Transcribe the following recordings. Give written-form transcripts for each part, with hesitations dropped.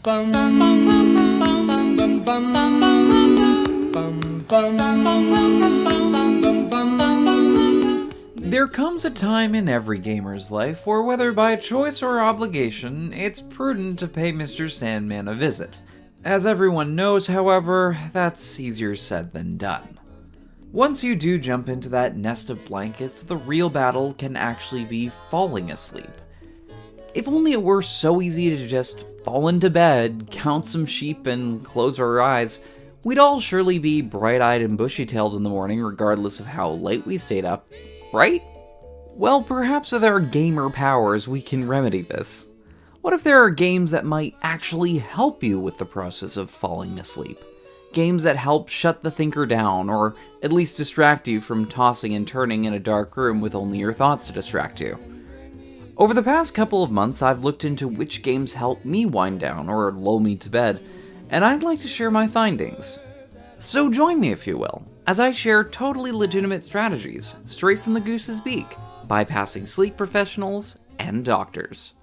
Bum, bum, bum, bum, bum, bum, bum, bum, bum, bum, bum. There comes a time in every gamer's life where, whether by choice or obligation, it's prudent to pay Mr. Sandman a visit. As everyone knows, however, that's easier said than done. Once you do jump into that nest of blankets, the real battle can actually be falling asleep. If only it were so easy to just fall into bed, count some sheep, and close our eyes, we'd all surely be bright-eyed and bushy-tailed in the morning regardless of how late we stayed up, right? Well, perhaps with our gamer powers we can remedy this. What if there are games that might actually help you with the process of falling asleep? Games that help shut the thinker down, or at least distract you from tossing and turning in a dark room with only your thoughts to distract you. Over the past couple of months, I've looked into which games help me wind down or lull me to bed, and I'd like to share my findings. So join me, if you will, as I share totally legitimate strategies, straight from the goose's beak, bypassing sleep professionals and doctors.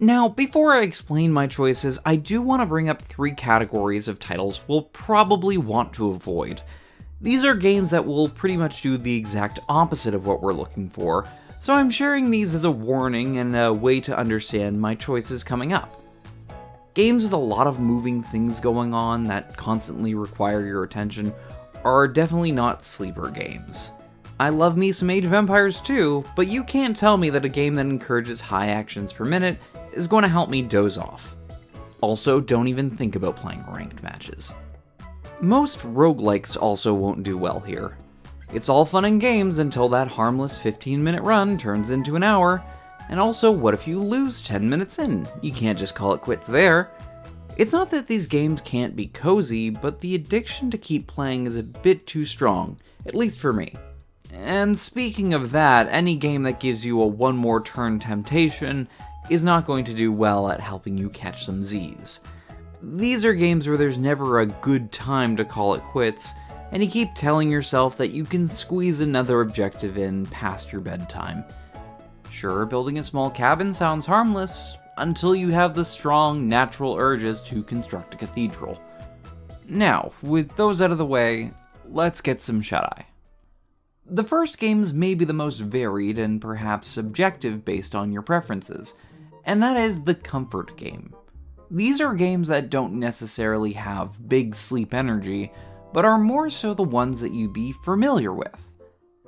Now, before I explain my choices, I do want to bring up 3 categories of titles we'll probably want to avoid. These are games that will pretty much do the exact opposite of what we're looking for, so I'm sharing these as a warning and a way to understand my choices coming up. Games with a lot of moving things going on that constantly require your attention are definitely not sleeper games. I love me some Age of Empires too, but you can't tell me that a game that encourages high actions per minute is going to help me doze off. Also, don't even think about playing ranked matches. Most roguelikes also won't do well here. It's all fun and games until that harmless 15-minute run turns into an hour, and also, what if you lose 10 minutes in? You can't just call it quits there. It's not that these games can't be cozy, but the addiction to keep playing is a bit too strong, at least for me. And speaking of that, any game that gives you a one more turn temptation is not going to do well at helping you catch some Z's. These are games where there's never a good time to call it quits, and you keep telling yourself that you can squeeze another objective in past your bedtime. Sure, building a small cabin sounds harmless, until you have the strong, natural urges to construct a cathedral. Now, with those out of the way, let's get some shut-eye. The first games may be the most varied and perhaps subjective based on your preferences, and that is the comfort game. These are games that don't necessarily have big sleep energy, but are more so the ones that you be familiar with.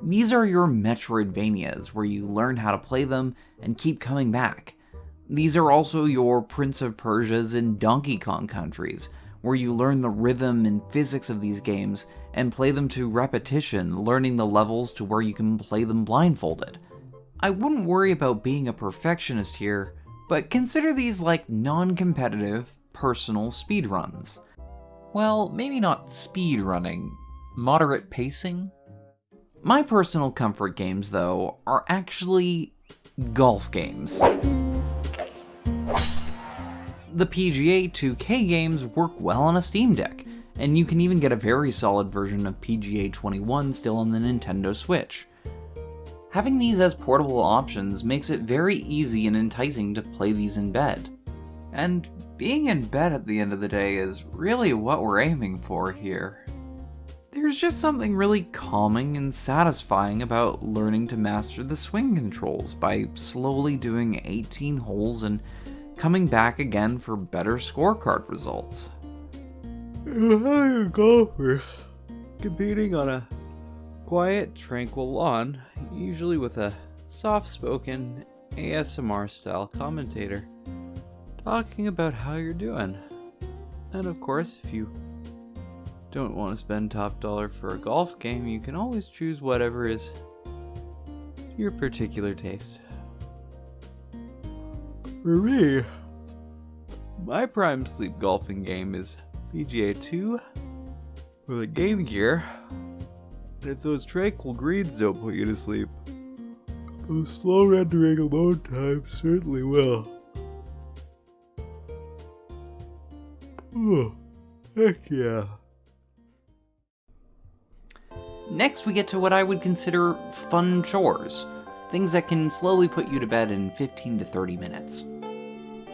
These are your Metroidvanias, where you learn how to play them and keep coming back. These are also your Prince of Persias and Donkey Kong countries, where you learn the rhythm and physics of these games and play them to repetition, learning the levels to where you can play them blindfolded. I wouldn't worry about being a perfectionist here, but consider these like non-competitive, personal speedruns. Well, maybe not speedrunning, moderate pacing? My personal comfort games, though, are actually golf games. The PGA 2K games work well on a Steam Deck, and you can even get a very solid version of PGA 21 still on the Nintendo Switch. Having these as portable options makes it very easy and enticing to play these in bed. And being in bed at the end of the day is really what we're aiming for here. There's just something really calming and satisfying about learning to master the swing controls by slowly doing 18 holes and coming back again for better scorecard results. I'm a golfer, competing on a quiet, tranquil lawn, usually with a soft-spoken ASMR-style commentator, talking about how you're doing. And of course, if you don't want to spend top dollar for a golf game, you can always choose whatever is your particular taste. For me, my prime sleep golfing game is PGA 2 with a Game Gear. And if those tranquil greens don't put you to sleep, those slow rendering alone times certainly will. Oh, heck yeah. Next, we get to what I would consider fun chores. Things that can slowly put you to bed in 15 to 30 minutes.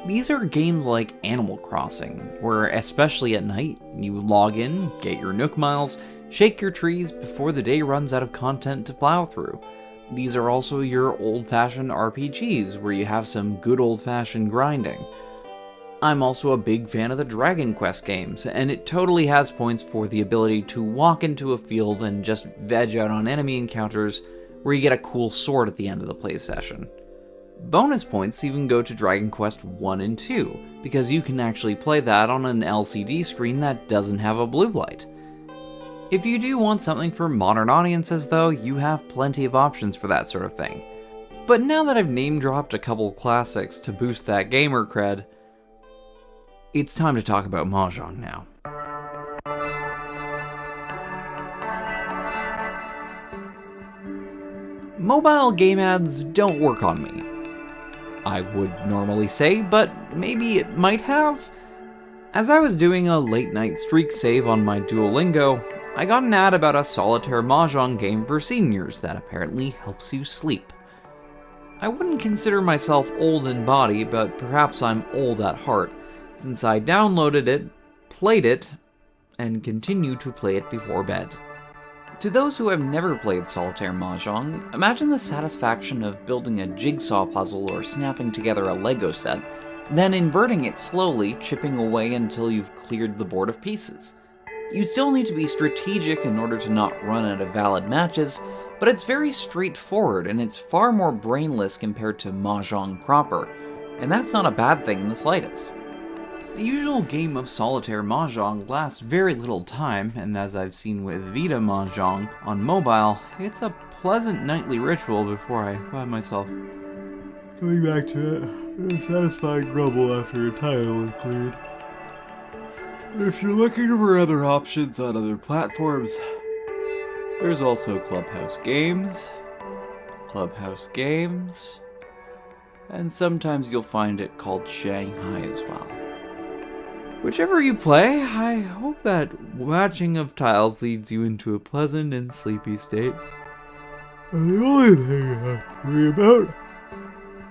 These are games like Animal Crossing, where especially at night, you log in, get your Nook Miles, shake your trees before the day runs out of content to plow through. These are also your old-fashioned RPGs, where you have some good old-fashioned grinding. I'm also a big fan of the Dragon Quest games, and it totally has points for the ability to walk into a field and just veg out on enemy encounters where you get a cool sword at the end of the play session. Bonus points even go to Dragon Quest 1 and 2, because you can actually play that on an LCD screen that doesn't have a blue light. If you do want something for modern audiences though, you have plenty of options for that sort of thing. But now that I've name-dropped a couple classics to boost that gamer cred, it's time to talk about Mahjong now. Mobile game ads don't work on me. I would normally say, but maybe it might have. As I was doing a late night streak save on my Duolingo, I got an ad about a solitaire Mahjong game for seniors that apparently helps you sleep. I wouldn't consider myself old in body, but perhaps I'm old at heart, since I downloaded it, played it, and continue to play it before bed. To those who have never played solitaire Mahjong, imagine the satisfaction of building a jigsaw puzzle or snapping together a Lego set, then inverting it slowly, chipping away until you've cleared the board of pieces. You still need to be strategic in order to not run out of valid matches, but it's very straightforward and it's far more brainless compared to Mahjong proper, and that's not a bad thing in the slightest. A usual game of solitaire Mahjong lasts very little time, and as I've seen with Vita Mahjong on mobile, it's a pleasant nightly ritual before I find myself coming back to it, a satisfying grumble after a tile is cleared. If you're looking for other options on other platforms, there's also Clubhouse Games, and sometimes you'll find it called Shanghai as well. Whichever you play, I hope that matching of tiles leads you into a pleasant and sleepy state. And the only thing you have to worry about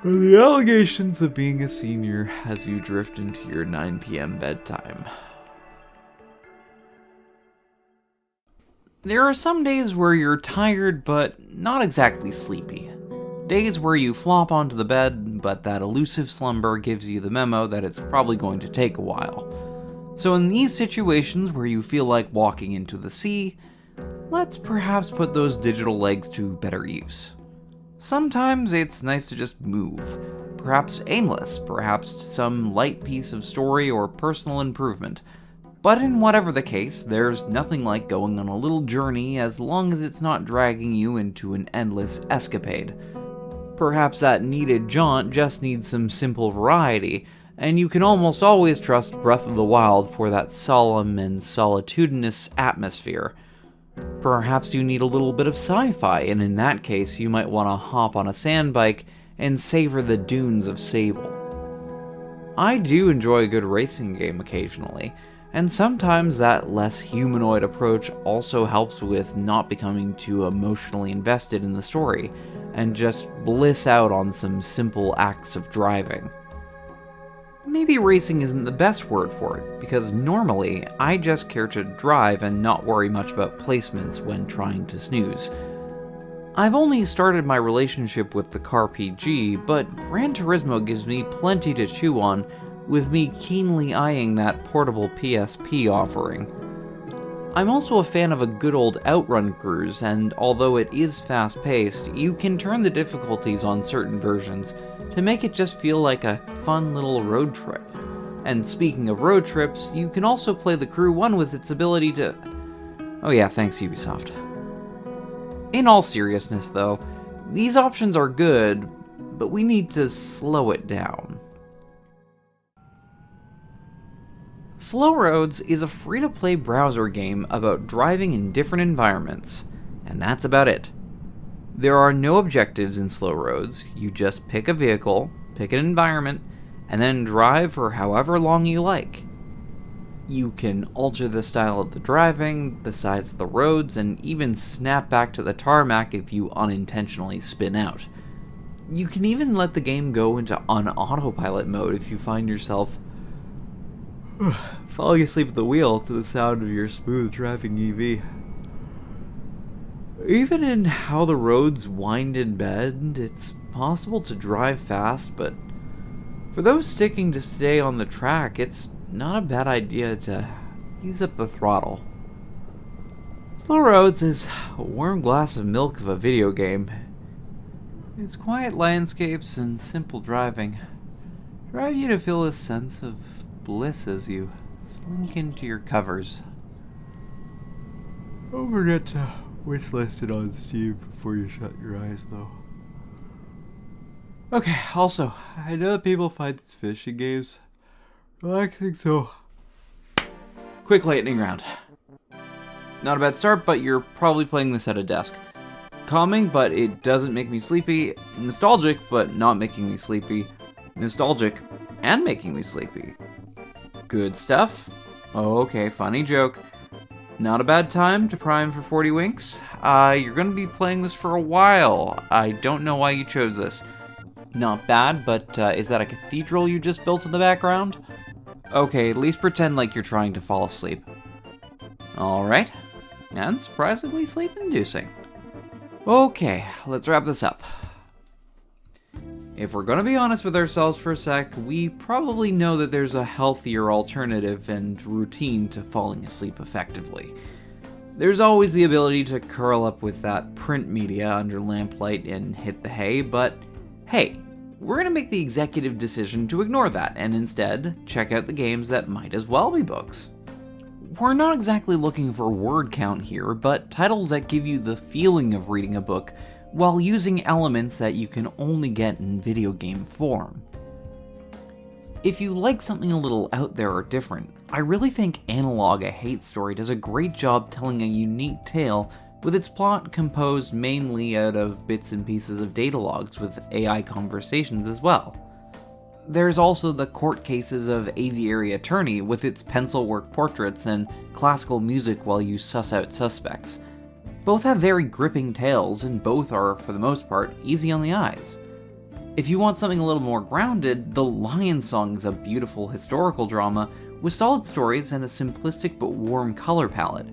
are the allegations of being a senior as you drift into your 9 p.m. bedtime. There are some days where you're tired but not exactly sleepy. Days where you flop onto the bed, but that elusive slumber gives you the memo that it's probably going to take a while. So in these situations where you feel like walking into the sea, let's perhaps put those digital legs to better use. Sometimes it's nice to just move, perhaps aimless, perhaps some light piece of story or personal improvement. But in whatever the case, there's nothing like going on a little journey as long as it's not dragging you into an endless escapade. Perhaps that needed jaunt just needs some simple variety, and you can almost always trust Breath of the Wild for that solemn and solitudinous atmosphere. Perhaps you need a little bit of sci-fi, and in that case you might want to hop on a sand bike and savor the dunes of Sable. I do enjoy a good racing game occasionally, and sometimes that less humanoid approach also helps with not becoming too emotionally invested in the story, and just bliss out on some simple acts of driving. Maybe racing isn't the best word for it, because normally I just care to drive and not worry much about placements when trying to snooze. I've only started my relationship with the car PG, but Gran Turismo gives me plenty to chew on, with me keenly eyeing that portable PSP offering. I'm also a fan of a good old outrun cruise, and although it is fast-paced, you can turn the difficulties on certain versions to make it just feel like a fun little road trip. And speaking of road trips, you can also play the Crew 1 with its ability to... Oh yeah, thanks Ubisoft. In all seriousness though, these options are good, but we need to slow it down. Slow Roads is a free-to-play browser game about driving in different environments, and that's about it. There are no objectives in Slow Roads, you just pick a vehicle, pick an environment, and then drive for however long you like. You can alter the style of the driving, the size of the roads, and even snap back to the tarmac if you unintentionally spin out. You can even let the game go into on autopilot mode if you find yourself falling asleep at the wheel to the sound of your smooth driving EV. Even in how the roads wind and bend, it's possible to drive fast, but for those sticking to stay on the track, it's not a bad idea to ease up the throttle. Slow Roads is a warm glass of milk of a video game. Its quiet landscapes and simple driving drive you to feel a sense of bliss as you slink into your covers. Don't forget to wishlist it on Steam before you shut your eyes, though. Okay, also, I know that people find these fishing games relaxing, so quick lightning round. Not a bad start, but you're probably playing this at a desk. Calming, but it doesn't make me sleepy. Nostalgic, but not making me sleepy. Nostalgic, and making me sleepy. Good stuff. Okay, funny joke. Not a bad time to prime for 40 winks. You're gonna be playing this for a while. I don't know why you chose this. Not bad, but is that a cathedral you just built in the background? Okay, at least pretend like you're trying to fall asleep. Alright. And surprisingly sleep-inducing. Okay, let's wrap this up. If we're gonna be honest with ourselves for a sec, we probably know that there's a healthier alternative and routine to falling asleep effectively. There's always the ability to curl up with that print media under lamplight and hit the hay, but hey, we're gonna make the executive decision to ignore that and instead check out the games that might as well be books. We're not exactly looking for word count here, but titles that give you the feeling of reading a book while using elements that you can only get in video game form. If you like something a little out there or different, I really think Analog: A Hate Story does a great job telling a unique tale with its plot composed mainly out of bits and pieces of data logs with AI conversations as well. There's also the court cases of Aviary Attorney with its pencilwork portraits and classical music while you suss out suspects. Both have very gripping tales, and both are, for the most part, easy on the eyes. If you want something a little more grounded, The Lion Song is a beautiful historical drama with solid stories and a simplistic but warm color palette.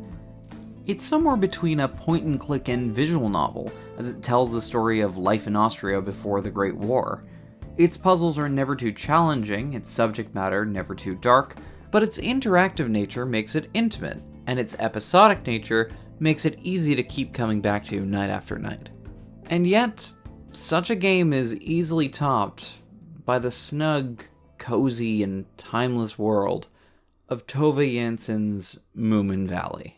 It's somewhere between a point-and-click and visual novel, as it tells the story of life in Austria before the Great War. Its puzzles are never too challenging, its subject matter never too dark, but its interactive nature makes it intimate, and its episodic nature makes it easy to keep coming back to night after night. And yet, such a game is easily topped by the snug, cozy, and timeless world of Tove Janssen's Moomin Valley.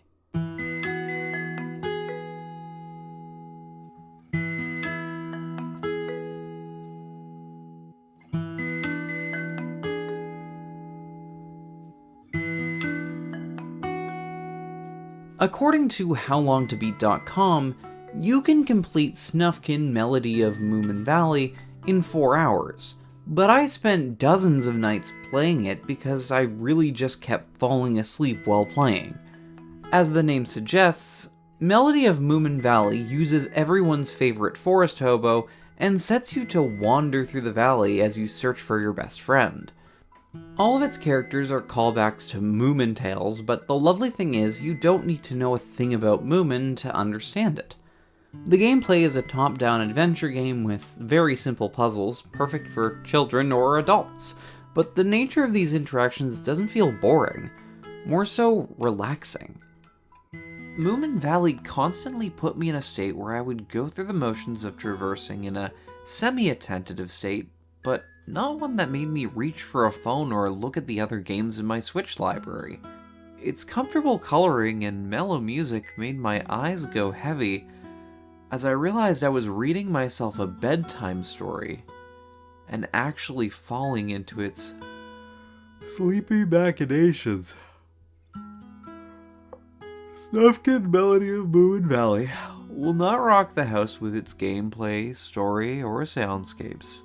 According to HowLongToBeat.com, you can complete Snufkin Melody of Moomin Valley in 4 hours, but I spent dozens of nights playing it because I really just kept falling asleep while playing. As the name suggests, Melody of Moomin Valley uses everyone's favorite forest hobo and sets you to wander through the valley as you search for your best friend. All of its characters are callbacks to Moomin tales, but the lovely thing is you don't need to know a thing about Moomin to understand it. The gameplay is a top-down adventure game with very simple puzzles, perfect for children or adults, but the nature of these interactions doesn't feel boring, more so relaxing. Moomin Valley constantly put me in a state where I would go through the motions of traversing in a semi-attentive state, but not one that made me reach for a phone or look at the other games in my Switch library. Its comfortable coloring and mellow music made my eyes go heavy as I realized I was reading myself a bedtime story and actually falling into its sleepy machinations. Snufkin Melody of Moomin Valley will not rock the house with its gameplay, story, or soundscapes.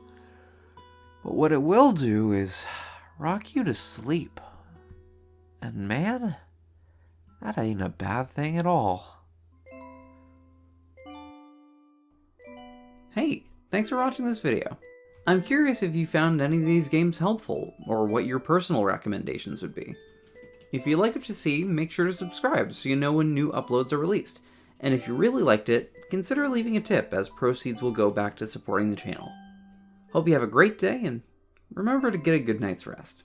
But what it will do is rock you to sleep. And man, that ain't a bad thing at all. Hey, Thanks for watching this video. I'm curious if you found any of these games helpful, or what your personal recommendations would be. If you like what you see, make sure to subscribe so you know when new uploads are released. And if you really liked it, consider leaving a tip, as proceeds will go back to supporting the channel. Hope you have a great day, and remember to get a good night's rest.